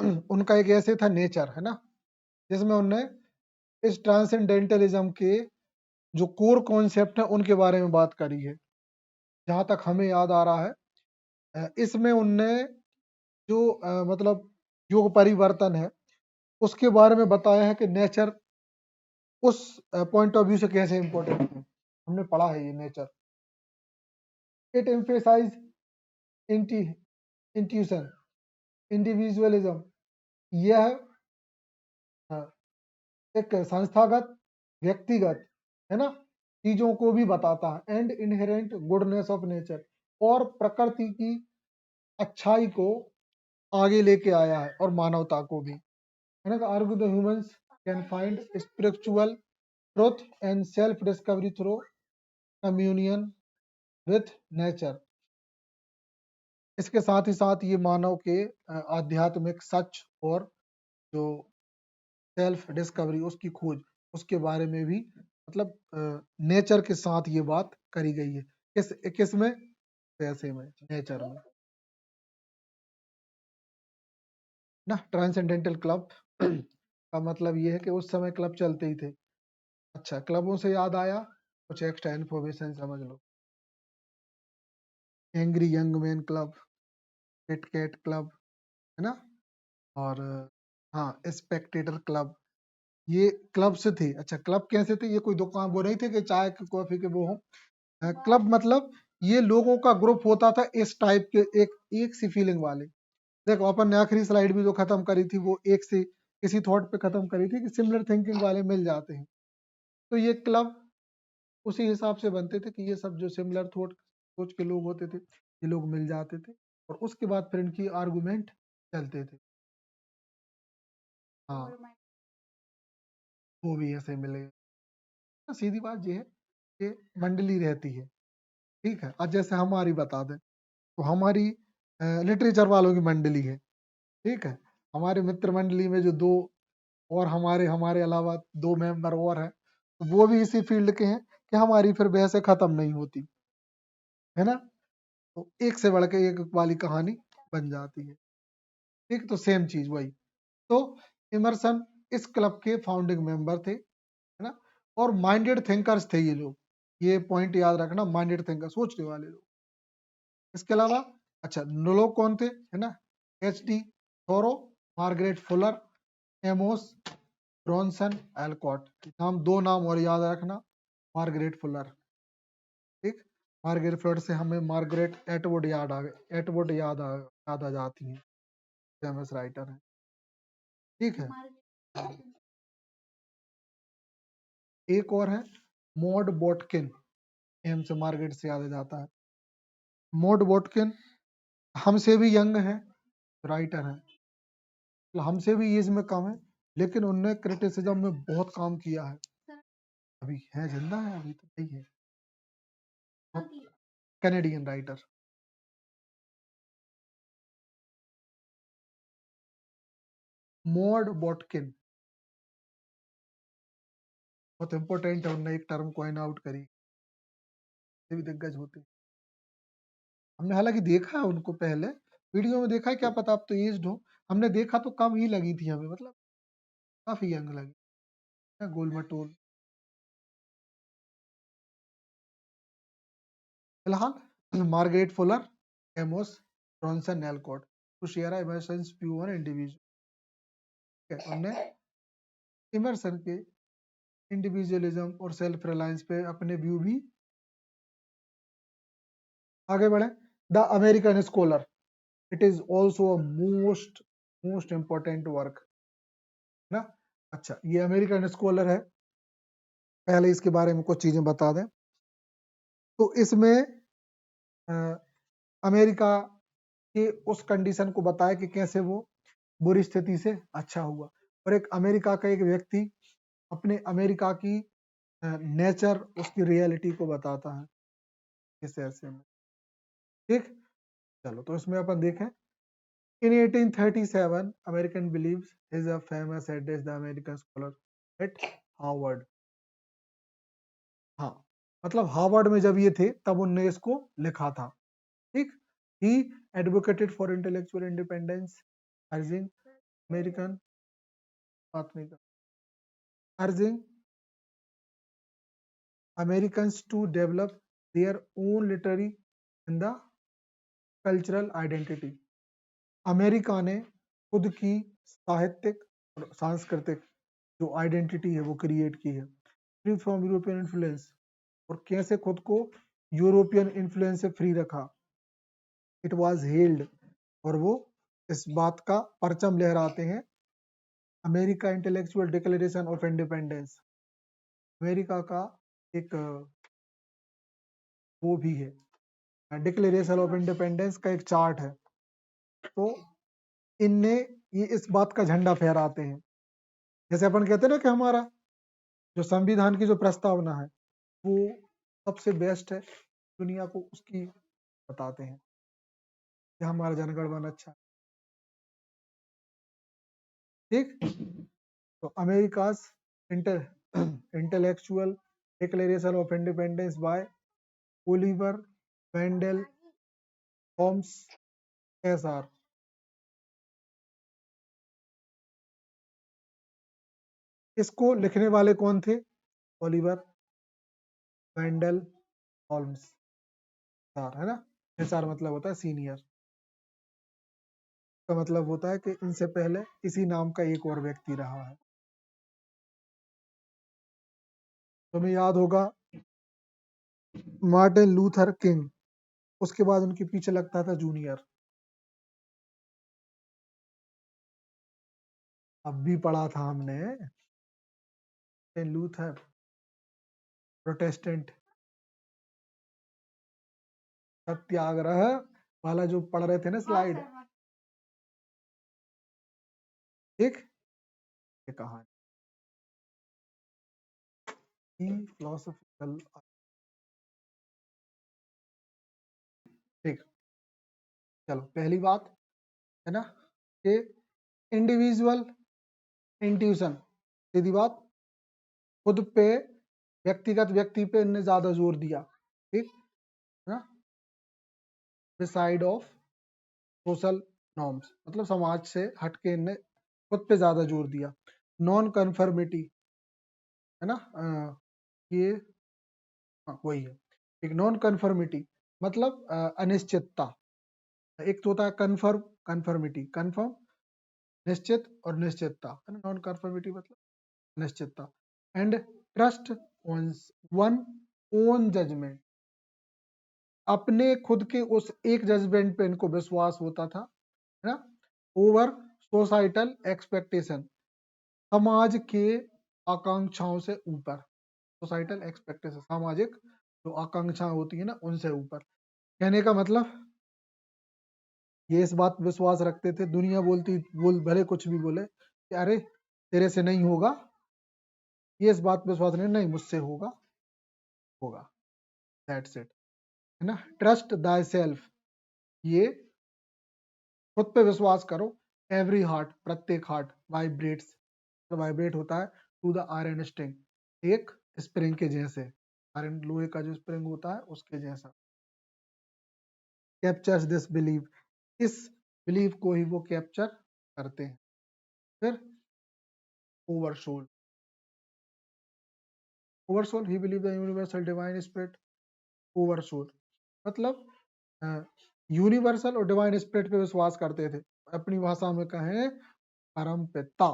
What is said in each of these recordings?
उनका एक ऐसे था नेचर, है ना, जिसमें उनने इस ट्रांसेंडेंटलिज्म के जो कोर कॉन्सेप्ट है उनके बारे में बात करी है। जहां तक हमें याद आ रहा है, इसमें उनने जो मतलब युग परिवर्तन है उसके बारे में बताया है कि नेचर उस पॉइंट ऑफ व्यू से कैसे इंपॉर्टेंट है। हमने पढ़ा है ये nature. It emphasize intuition, individualism. यह एक संस्थागत, व्यक्तिगत, है ना, चीजों को भी बताता है। And inherent goodness of nature, और प्रकृति की अच्छाई को आगे लेके आया है, और मानवता को भी, है ना। Argue the humans can find spiritual truth and self discovery through communion with nature. इसके साथ ही साथ ये मानव के आध्यात्मिक सच और जो सेल्फ डिस्कवरी, उसकी खोज, उसके बारे में भी मतलब नेचर के साथ ये बात करी गई है। किस में, पैसे में, नेचर में ना। ट्रांसेंडेंटल क्लब का मतलब ये है कि उस समय क्लब चलते ही थे। अच्छा, क्लबों से याद आया, कुछ एक्स्ट्रा इन्फॉर्मेशन समझ लो। Angry young man club, Kit Kat club, है ना, और हाँ, स्पेक्टेटर क्लब, ये क्लब्स थे। अच्छा, क्लब कैसे थे? ये कोई दुकान वो नहीं थे कि चाय के कॉफी के वो हो। क्लब मतलब ये लोगों का ग्रुप होता था इस टाइप के, एक सी फीलिंग वाले। देखो, अपन ने आखिरी स्लाइड भी जो खत्म करी थी वो एक से किसी थॉट पे खत्म करी थी कि सिमिलर थिंकिंग वाले मिल जाते हैं। तो ये क्लब उसी हिसाब से बनते थे कि ये सब जो सिमिलर थॉट सोच के लोग होते थे, ये लोग मिल जाते थे, और उसके बाद फिर इनकी आर्गुमेंट चलते थे। हाँ, वो भी ऐसे मिले। तो सीधी बात ये है कि मंडली रहती है, ठीक है। आज जैसे हमारी बता दें, तो हमारी लिटरेचर वालों की मंडली है, ठीक है। हमारे मित्र मंडली में जो दो और हमारे हमारे अलावा दो मेंबर और हैं, तो वो भी इसी फील्ड के हैं कि हमारी फिर बहसें खत्म नहीं होती, है ना। तो एक से बढ़ के एक वाली कहानी बन जाती है, ठीक। तो सेम चीज वही। तो इमर्सन इस क्लब के फाउंडिंग मेंबर थे, है ना, और माइंडेड थिंकर्स थे ये लोग। ये पॉइंट याद रखना, माइंडेड थिंकर, सोचने वाले लोग। इसके अलावा अच्छा, लोग कौन थे, है ना, एच डी थोरो, मार्गरेट फुलर, एमोस ब्रॉनसन एलकॉट। नाम, दो नाम और याद रखना, मार्गरेट फुलर, ठीक। मार्गरेट फुलर से हमें मार्गरेट एटवुड याद आ गए, एटवुड याद आ जाती है, फेमस राइटर है, ठीक है। एक और है मॉड बोटकिन, एम से मार्गरेट से याद आ जाता है। मॉड बोटकिन हमसे भी यंग है, राइटर है, हमसे भी एज में कम है, लेकिन उनने क्रिटिसिज्म में बहुत काम किया है। अभी है, जिंदा है, अभी तो नहीं है। Canadian writer. मॉड बॉटकिन बहुत इंपॉर्टेंट है, उनने एक टर्म कॉइन आउट करी, ये भी दिग्गज होते। हमने हालांकि देखा है उनको पहले, वीडियो में देखा है, क्या पता आप तो एज्ड हो। हमने देखा तो कम ही लगी थी हमें, मतलब काफी यंग लगी, गोल मटोल। फिलहाल Margaret Fuller, Amos Bronson Alcott to share Emerson's view on individual. उन्होंने इमर्सन के इंडिविजुअलिज्म और सेल्फ रिलायंस पे अपने व्यू भी। आगे बढ़े, the American scholar, it is also most important work, है ना। अच्छा, ये अमेरिकन स्कॉलर है, पहले इसके बारे में कुछ चीजें बता दें। तो इसमें अमेरिका के उस कंडीशन को बताया कि कैसे वो बुरी स्थिति से अच्छा हुआ, और एक अमेरिका का एक व्यक्ति अपने अमेरिका की नेचर, उसकी रियलिटी को बताता है इस ऐसे में, ठीक। चलो, तो इसमें अपन देखें, in 1837 American believes is a famous address the American scholar at Harvard। हाँ, मतलब हार्वर्ड में जब ये थे तब उनने इसको लिखा था, ठीक। he advocated for intellectual independence, urging American बात नहीं कर, urging Americans to develop their own literary in the cultural identity. America ने खुद की साहित्यिक और सांस्कृतिक जो आइडेंटिटी है वो क्रिएट की है, फ्री फ्रॉम यूरोपियन इन्फ्लुएंस। और कैसे खुद को यूरोपियन इन्फ्लुएंस से फ्री रखा, इट वाज हेल्ड, और वो इस बात का परचम लहराते हैं, America intellectual declaration of independence. America का एक वो भी है, डिक्लेरेशन ऑफ इंडिपेंडेंस का एक चार्ट है। तो इनने ये इस बात का झंडा फहराते हैं, जैसे अपन कहते हैं ना कि हमारा जो संविधान की जो प्रस्तावना है वो सबसे बेस्ट है, दुनिया को उसकी बताते हैं कि हमारा जनगण मन अच्छा है। ठीक, तो America's intellectual declaration of independence by Oliver Wendell Holmes SR. इसको लिखने वाले कौन थे? ओलिवर वेंडल होम्स, है ना। एसआर मतलब होता है सीनियर, का मतलब होता है कि इनसे पहले इसी नाम का एक और व्यक्ति रहा है। तुम्हें याद होगा मार्टिन लूथर किंग, उसके बाद उनके पीछे लगता था जूनियर। अब भी पढ़ा था हमने, मार्टिन लूथर प्रोटेस्टेंट सत्याग्रह वाला जो पढ़ रहे थे ना स्लाइड, ठीक, ये कहानी फिलोसफिकल। ठीक, चलो पहली बात है ना कि इंडिविजुअल इंट्यूशन, सीधी बात, खुद पे व्यक्तिगत व्यक्ति पे इनने ज्यादा जोर दिया, ठीक है ना। साइड ऑफ सोशल नॉर्म्स, मतलब समाज से हटके इनने खुद पे ज्यादा जोर दिया। नॉन कन्फर्मिटी, है ना, ये वही है। एक नॉन कन्फर्मिटी मतलब अनिश्चितता। एक तो होता है कन्फर्म, कन्फर्मिटी, कन्फर्म निश्चित, और निश्चितता, है ना। नॉन कन्फर्मिटी मतलब निश्चितता। And trust one own judgment, अपने खुद के उस एक जजमेंट पे इनको विश्वास होता था, है ना। ओवर सोसाइटल एक्सपेक्टेशन, समाज के आकांक्षाओं से ऊपर, सोसाइटल एक्सपेक्टेशन सामाजिक जो आकांक्षाएं होती है ना उनसे ऊपर। कहने का मतलब ये इस बात विश्वास रखते थे, दुनिया बोल भले कुछ भी बोले कि अरे तेरे से नहीं होगा, ये इस बात विश्वास नहीं मुझसे होगा, होगा, दैट्स इट, है ना। ट्रस्ट दाई सेल्फ, ये खुद पे विश्वास करो। एवरी हार्ट, प्रत्येक हार्ट वाइब्रेट्स, वाइब्रेट होता है टू द आयरन स्ट्रिंग, एक स्प्रिंग के जैसे, आयरन लोहे का जो स्प्रिंग होता है उसके जैसा। कैप्चर्स दिस बिलीव, इस बिलीव को ही वो कैप्चर करते हैं। फिर oversold, oversold he believe the universal divine spirit. Oversold मतलब यूनिवर्सल और डिवाइन स्पिरिट पे विश्वास करते थे, अपनी भाषा में कहें परम पिता।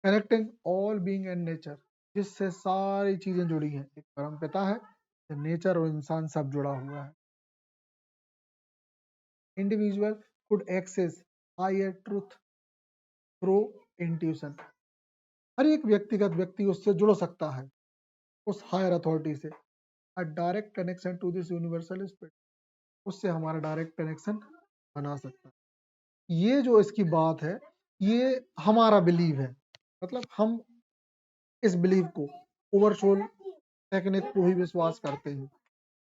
Connecting all being and nature, जिससे सारी चीजें जुड़ी हैं, एक परम पिता है, नेचर और इंसान सब जुड़ा हुआ है। Individual could access higher truth through intuition, हर एक व्यक्तिगत व्यक्ति उससे जुड़ सकता है, उस हायर अथॉरिटी से। A direct connection to this universal spirit, उससे हमारा डायरेक्ट कनेक्शन बना सकता है। ये जो इसकी बात है ये हमारा बिलीव है, मतलब हम इस बिलीव को, ओवरसोल टेक्निक को ही विश्वास करते हैं।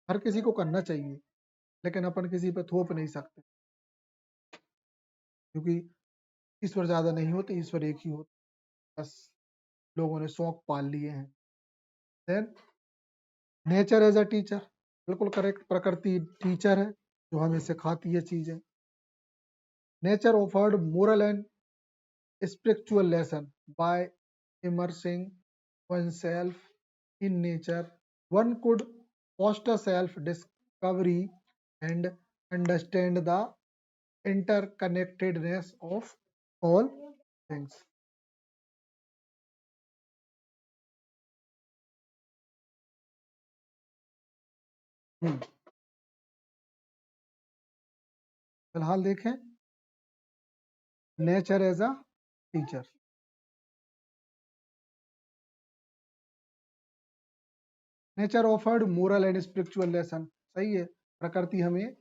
हर किसी को करना चाहिए, लेकिन अपन किसी पे थोप नहीं सकते, क्योंकि ईश्वर ज्यादा नहीं होते, ईश्वर एक ही होता, बस लोगों ने शौक पाल लिए हैं। Then nature as a teacher, बिल्कुल करेक्ट, प्रकृति टीचर है जो हमें सिखाती है चीजें। Nature offered moral and spiritual lesson by immersing oneself in nature. One could foster self-discovery and understand the interconnectedness of all things. Hmm, फिलहाल देखें nature as a teacher. Nature offered moral and spiritual lesson. सही है, प्रकृति हमें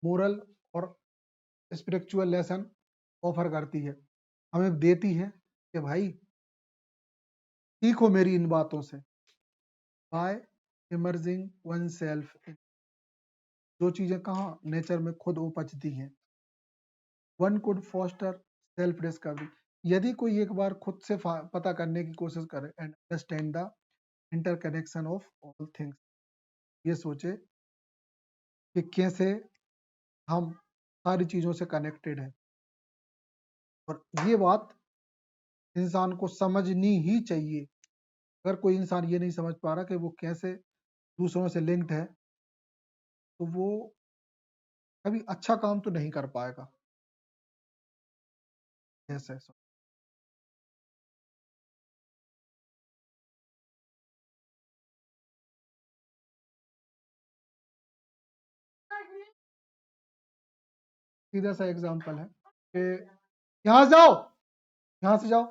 moral और spiritual lesson offer करती है, हमें देती है कि भाई सीखो मेरी इन बातों से। बाय इमर्जिंग वन सेल्फ, जो चीजें कहाँ नेचर में खुद उपजती हैं। One could foster self discovery, यदि कोई एक बार खुद से पता करने की कोशिश करे and understand the interconnection of all things, ये सोचे कि कैसे हम सारी चीजों से कनेक्टेड हैं। और ये बात इंसान को समझनी ही चाहिए। अगर कोई इंसान ये नहीं समझ पा रहा कि वो कैसे दूसरों से लिंक्ड है, तो वो कभी अच्छा काम तो नहीं कर पाएगा। ऐसे सीधा सा एग्जांपल है कि यहाँ जाओ, यहाँ से जाओ,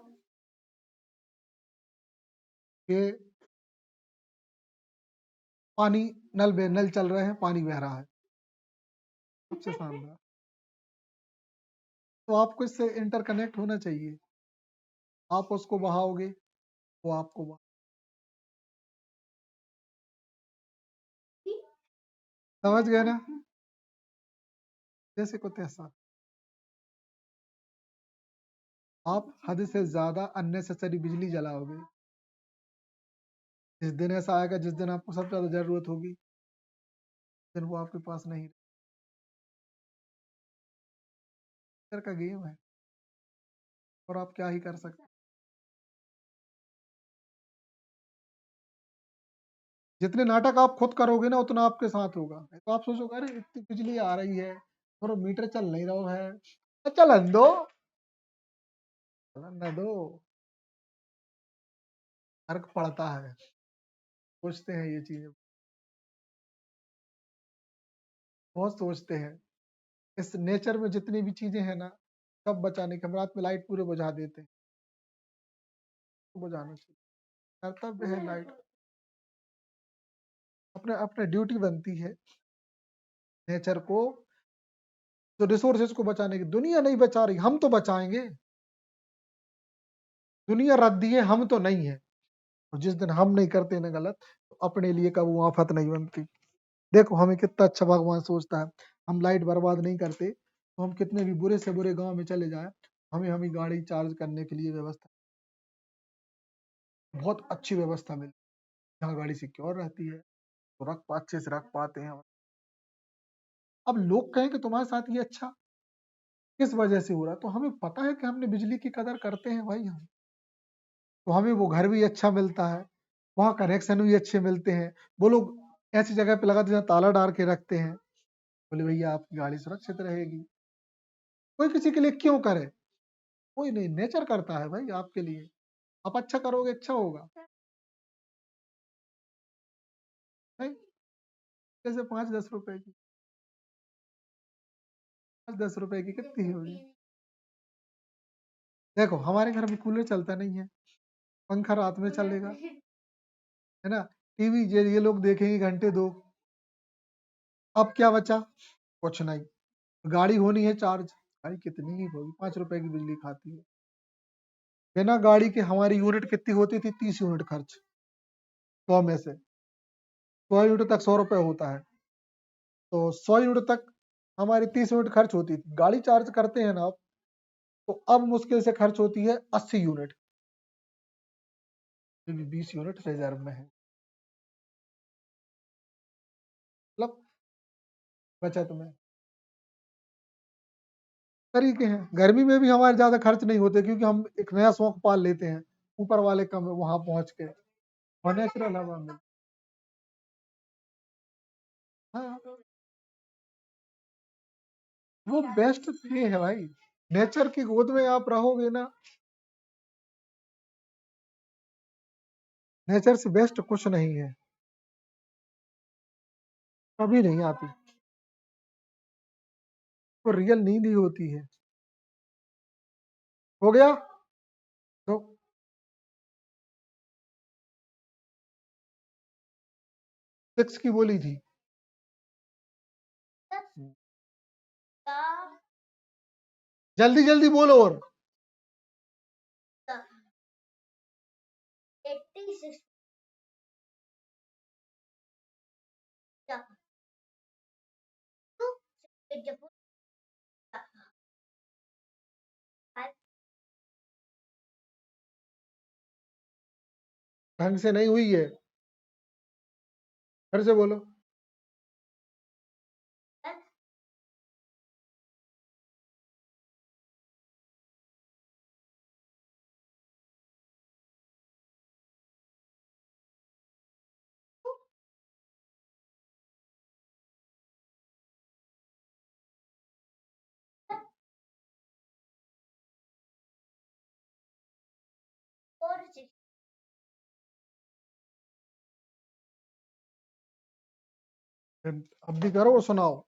कि पानी नल चल रहे हैं, पानी बह रहा है, सबसे शानदार। तो आपको इससे इंटरकनेक्ट होना चाहिए, आप उसको बहाओगे, वो आपको समझ गए ना, जैसे को तैसा। आप हद से ज्यादा अननेसेसरी बिजली जलाओगे, जिस दिन ऐसा आएगा जिस दिन आपको सबसे ज्यादा जरूरत होगी, उस दिन वो आपके पास नहीं। नेचर का गेम है, और आप क्या ही कर सकते हैं। जितने नाटक आप खुद करोगे ना, उतना आपके साथ होगा। तो आप सोचोगे अरे इतनी बिजली आ रही है और मीटर चल नहीं रहा है, चलन दो, चलन न दो, फर्क पड़ता है। सोचते हैं ये चीजें, बहुत सोचते हैं। इस नेचर में जितनी भी चीजें हैं ना, सब बचाने के, हम रात में लाइट पूरे बुझा देते हैं, तो बुझाना चाहिए, कर्तव्य है लाइट, अपने अपने ड्यूटी बनती है नेचर को, तो रिसोर्सेज को बचाने की। दुनिया नहीं बचा रही, हम तो बचाएंगे। दुनिया रद्दी है, हम तो नहीं है। और जिस दिन हम नहीं करते ना गलत, तो अपने लिए कब वो आफत नहीं बनती। देखो हमें कितना अच्छा भगवान सोचता है, हम लाइट बर्बाद नहीं करते, तो हम कितने भी बुरे से बुरे गांव में चले जाए, हमें हमें गाड़ी चार्ज करने के लिए व्यवस्था, बहुत अच्छी व्यवस्था मिली, जहाँ गाड़ी सिक्योर रहती है, तो अच्छे से रख पाते हैं। अब लोग कहें कि तुम्हारे साथ ये अच्छा किस वजह से हो रहा, तो हमें पता है कि हमने बिजली की कदर करते हैं भाई हम, तो हमें वो घर भी अच्छा मिलता है, वहाँ कनेक्शन भी अच्छे मिलते हैं। वो लोग ऐसी जगह पे लगाते जहाँ ताला डाल के रखते हैं, बोले भैया आपकी गाड़ी सुरक्षित रहेगी। कोई किसी के लिए क्यों करे, कोई नहीं, नेचर करता है भाई आपके लिए। आप अच्छा करोगे अच्छा होगा। नहीं, जैसे 5-10 रुपए की, 5-10 रुपए की कितनी होगी। देखो हमारे घर में कूलर चलता नहीं है, पंखा रात में चलेगा, है ना, टीवी ये लोग देखेंगे घंटे दो। अब क्या बचा, कुछ नहीं। गाड़ी होनी है चार्ज, गाड़ी कितनी ही होगी, 5 रुपए की बिजली खाती है। बिना गाड़ी के हमारी यूनिट कितनी होती थी, 30 यूनिट खर्च, 100 में से 100 यूनिट तक 100 रुपए होता है, तो 100 यूनिट तक हमारी 30 यूनिट खर्च होती थी। गाड़ी चार्ज करते हैं ना आप, तो अब मुश्किल से खर्च होती है 80 यूनिट, क्योंकि 20 यूनिट रिजर्व में है, मतलब बचत में। तरीके हैं। गर्मी में भी हमारे ज़्यादा खर्च नहीं होते क्योंकि हम एक नया शौक पाल लेते हैं, ऊपर वाले कम वहाँ पहुँच के और नेचुरल हवा में। हाँ, वो बेस्ट ये है भाई, नेचर की गोद में आप रहोगे ना, नेचर से बेस्ट कुछ नहीं है, कभी नहीं आती। तो रियल नींद ही होती है। हो गया? तो 6 की बोली थी। जल्दी जल्दी बोलो और 86 ढंग से नहीं हुई है, फिर से बोलो। अब भी करो और सुनाओ।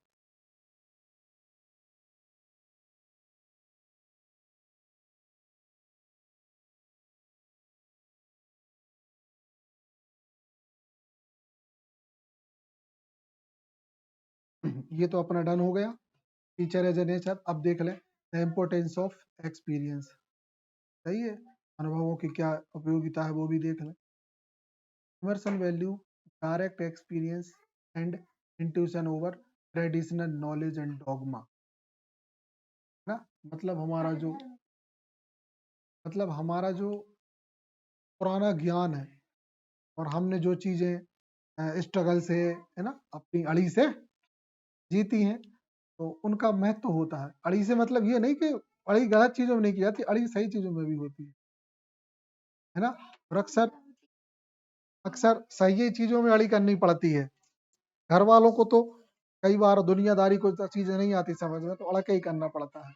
ये तो अपना डन हो गया, टीचर एज ए नेचर। अब देख लें द इम्पोर्टेंस ऑफ एक्सपीरियंस। सही है, अनुभवों की क्या उपयोगिता है वो भी देख लें। Emerson value direct experience and intuition over traditional knowledge and dogma, है ना। मतलब हमारा जो पुराना ज्ञान है और हमने जो चीजें स्ट्रगल से, है ना, अपनी अड़ी से जीती हैं, तो उनका महत्व होता है। अड़ी से मतलब ये नहीं कि अड़ी गलत चीजों में नहीं की जाती, अड़ी सही चीजों में भी होती है ना। और अक्सर अक्सर सही चीजों में अड़ी करनी पड़ती है। घर वालों को तो कई बार दुनियादारी को चीजें नहीं आती समझ में, तो अड़ के ही करना पड़ता है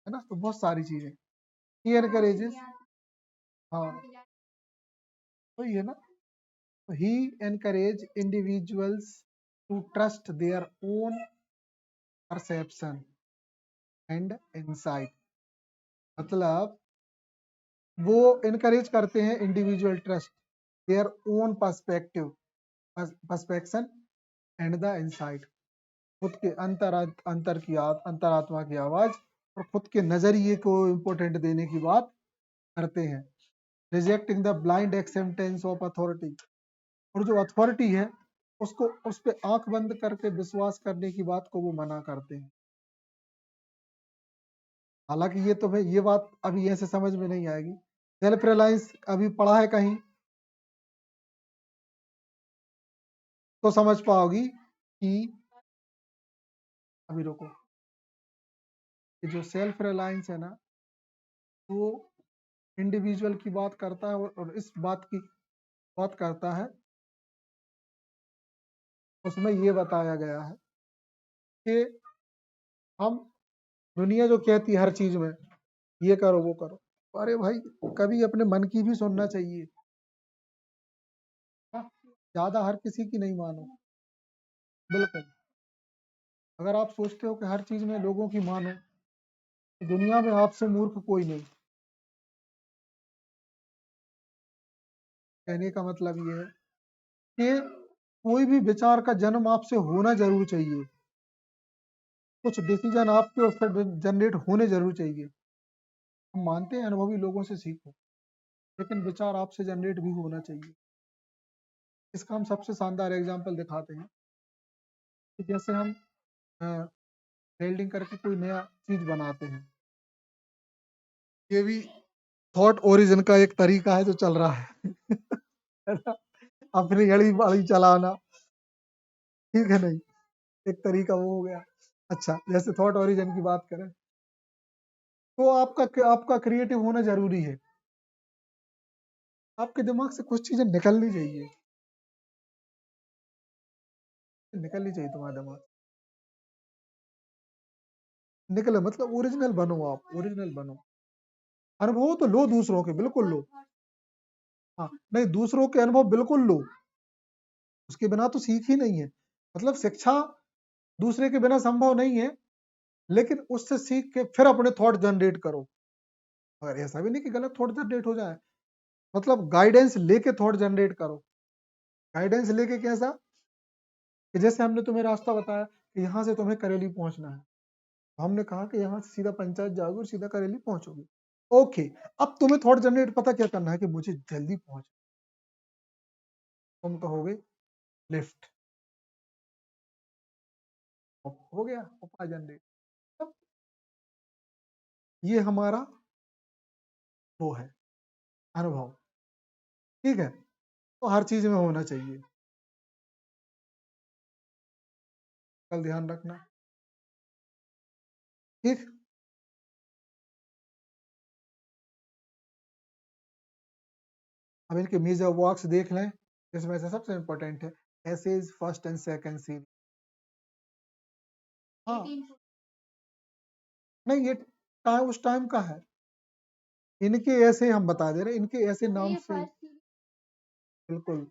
ना। तो बहुत सारी चीजें ही एनकरेजेस। हाँ, तो ये ना, he encourage individuals to trust their own perception and insight. मतलब वो इनकरेज करते हैं individual trust, their own perspective, perception and the insight. खुद के अंतरात्मा की आवाज और खुद के नजरिए को इम्पोर्टेंट देने की बात करते हैं। Rejecting the blind acceptance of authority, और जो अथॉरिटी है उसको, उस पे आंख बंद करके विश्वास करने की बात को वो मना करते हैं। हालांकि ये तो भाई, ये बात अभी ऐसे समझ में नहीं आएगी। सेल्फ रिलायंस अभी पढ़ा है कहीं तो समझ पाओगी कि, अभी रुको, कि जो सेल्फ रिलायंस है ना, वो इंडिविजुअल की बात करता है और इस बात की बात करता है, उसमें ये बताया गया है कि हम, दुनिया जो कहती है हर चीज में ये करो वो करो, अरे भाई कभी अपने मन की भी सुनना चाहिए। हाँ, ज्यादा हर किसी की नहीं मानो। बिल्कुल, अगर आप सोचते हो कि हर चीज में लोगों की मानो, तो दुनिया में आपसे मूर्ख कोई नहीं। कहने का मतलब ये है कि कोई भी विचार का जन्म आपसे होना जरूर चाहिए, कुछ डिसीजन आपके उससे जनरेट होने जरूर चाहिए। हम मानते हैं अनुभवी लोगों से सीखो, लेकिन विचार आपसे जनरेट भी होना चाहिए। इसका हम सबसे शानदार एग्जाम्पल दिखाते हैं कि जैसे हम वेल्डिंग करके कोई नया चीज बनाते हैं, ये भी थॉट ओरिजिन का एक तरीका है जो चल रहा है है ना? अपनी गड़ी बड़ी चलाना, ठीक है नहीं, एक तरीका वो हो गया। अच्छा, जैसे थॉट ओरिजिन की बात करें तो आपका क्रिएटिव होना जरूरी है। आपके दिमाग से कुछ चीजें निकलनी चाहिए, निकलनी चाहिए तुम्हारे दिमाग से। निकले मतलब ओरिजिनल बनो, आप ओरिजिनल बनो। अनुभव तो लो दूसरों के, बिल्कुल लो। हाँ, नहीं, दूसरों के अनुभव बिल्कुल लो, उसके बिना तो सीख ही नहीं है। मतलब शिक्षा दूसरे के बिना संभव नहीं है, लेकिन उससे सीख के फिर अपने थॉट जनरेट करो। और ऐसा भी नहीं कि गलत थॉट जनरेट हो जाए, मतलब गाइडेंस लेके थॉट जनरेट करो। गाइडेंस लेके कैसा, कि जैसे हमने तुम्हें रास्ता बताया कि यहाँ से तुम्हें करेली पहुंचना है, हमने कहा कि यहाँ से सीधा पंचायत जाओगे और सीधा करेली पहुंचोगे। ओके, अब तुम्हें थॉट जनरेट पता क्या करना है कि मुझे जल्दी पहुंच, तुम कहोगे लिफ्ट, हो गया उपा जनरेट। अब ये हमारा वो है अनुभव, ठीक है, तो हर चीज में होना चाहिए, कल ध्यान रखना, ठीक। अब इनके मेजर वर्क्स देख लें, इसमें से सबसे इंपॉर्टेंट है essays first and second series. हाँ, नहीं, ये टाइम उस टाइम का है, इनके ऐसे हम बता दे रहे, इनके ऐसे नाम से, बिल्कुल।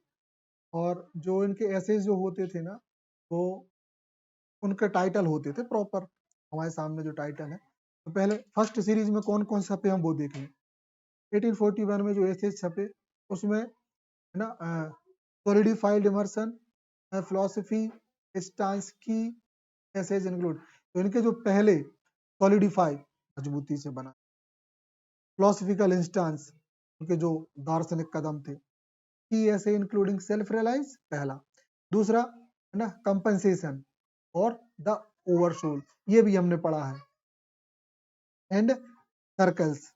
और जो इनके ऐसे जो होते थे ना, वो उनके टाइटल होते थे प्रॉपर, हमारे सामने जो टाइटल है। तो पहले फर्स्ट सीरीज में कौन कौन छपे हम वो देख लें। 1841 में जो ऐसे छपे, उसमें है ना, सॉलिडिफाइड इमर्सन, फिलोसफी, स्टांस की एसेज इंक्लूड। तो इनके जो पहले सॉलिडिफाई, मजबूती से बना, फिलोसफिकल इंस्टांस, उनके जो दार्शनिक कदम थे, की ऐसे इंक्लूडिंग सेल्फ रियलाइज पहला, दूसरा है ना कंपनसेशन और द ओवरसोल, ये भी हमने पढ़ा है, and circles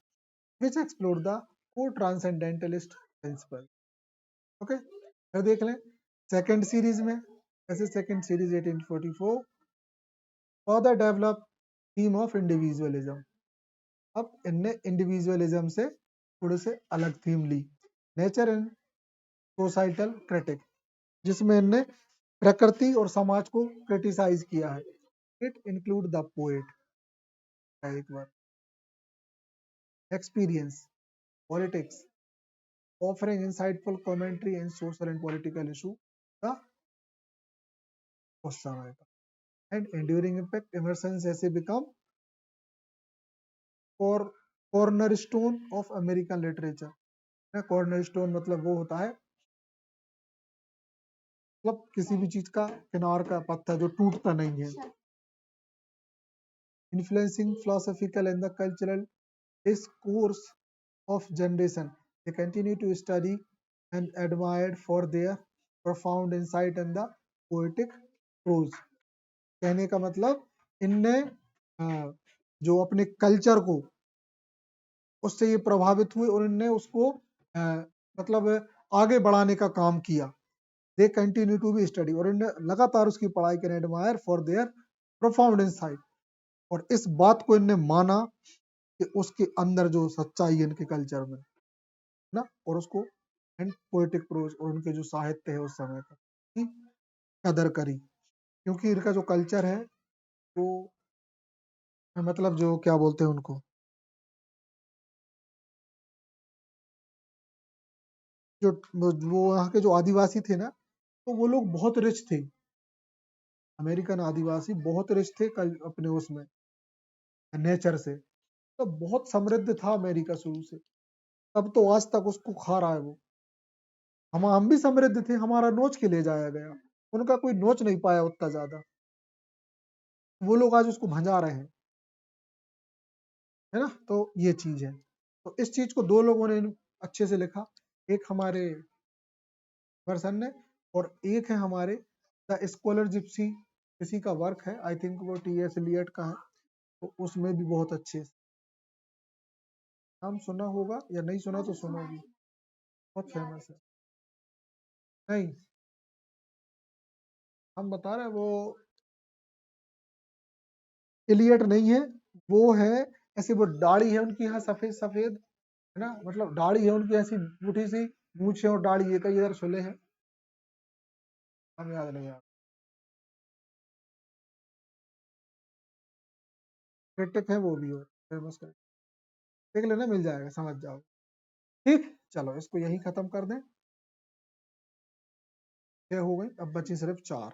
which explore the को ट्रांसेंडेंटलिस्ट प्रिंसिपल। ओके, फिर देख लें सेकंड सीरीज में, ऐसे second series 1844 further develop theme of individualism. अब इनने इंडिविजुअलिज्म से थोड़े से अलग थीम ली, नेचर एंड सोसाइटल क्रिटिक, जिसमें इनने प्रकृति और समाज को क्रिटिसाइज किया है। इट इंक्लूड द पोएट, एक बार experience, politics, offering insightful commentary and social and political issue का उस समय का, एंड एंड्यूरिंग इम्पैक्ट इमर्सन ऐसे become corner stone of American literature. Corner stone मतलब वो होता है, मतलब किसी भी चीज का किनार का पत्थर जो टूटता नहीं है। Influencing philosophical and the cultural discourse of generation. They continue to study and admired for their profound insight and the poetic prose. कहने का मतलब इनने जो अपने कल्चर को, उससे ये प्रभावित हुए और इनने उसको मतलब आगे बढ़ाने का काम किया। They continue to be study, और इनने लगातार उसकी पढ़ाई करें, admire for their profound insight, और इस बात को इनने माना कि उसके अंदर जो सच्चाई है इनके कल्चर में ना, और उसको एंड पोएटिक प्रोज और उनके जो साहित्य है उस समय का की कदर करी, क्योंकि इनका जो कल्चर है वो, मतलब जो क्या बोलते हैं उनको, जो वो यहाँ के जो आदिवासी थे ना, तो वो लोग बहुत रिच थे, अमेरिकन आदिवासी बहुत रिच थे कल अपने उसमें नेचर से, तो बहुत समृद्ध था अमेरिका शुरू से, तब तो आज तक उसको खा रहा है वो। हम भी समृद्ध थे, हमारा नोच के ले जाया गया, उनका कोई नोच नहीं पाया उतना ज्यादा, वो लोग आज उसको भंजा रहे हैं, है ना। तो ये चीज है, तो इस चीज को दो लोगों ने अच्छे से लिखा, एक हमारे पर्सन ने, और एक है हमारे द स्कॉलर जिप्सी, किसी का वर्क है, आई थिंक वो टी एस एलियट का है, तो उसमें भी बहुत अच्छे, नाम सुना होगा या नहीं सुना तो सुनोगी, बहुत फेमस है। नहीं, हम बता रहे हैं वो इलियट नहीं है, वो है ऐसे, वो दाढ़ी है उनकी यहाँ सफेद सफेद, है ना, मतलब दाढ़ी है उनकी ऐसी बूढ़ी सी, मूछें और दाढ़ी, ये कई इधर सुले हैं, हम याद नहीं यार। क्रिटिक है वो भी, और फेमस क्रिटिक, देख लेना, मिल जाएगा, समझ जाओ। ठीक, चलो इसको यही खत्म कर दें। 6 हो गई, अब बची सिर्फ 4।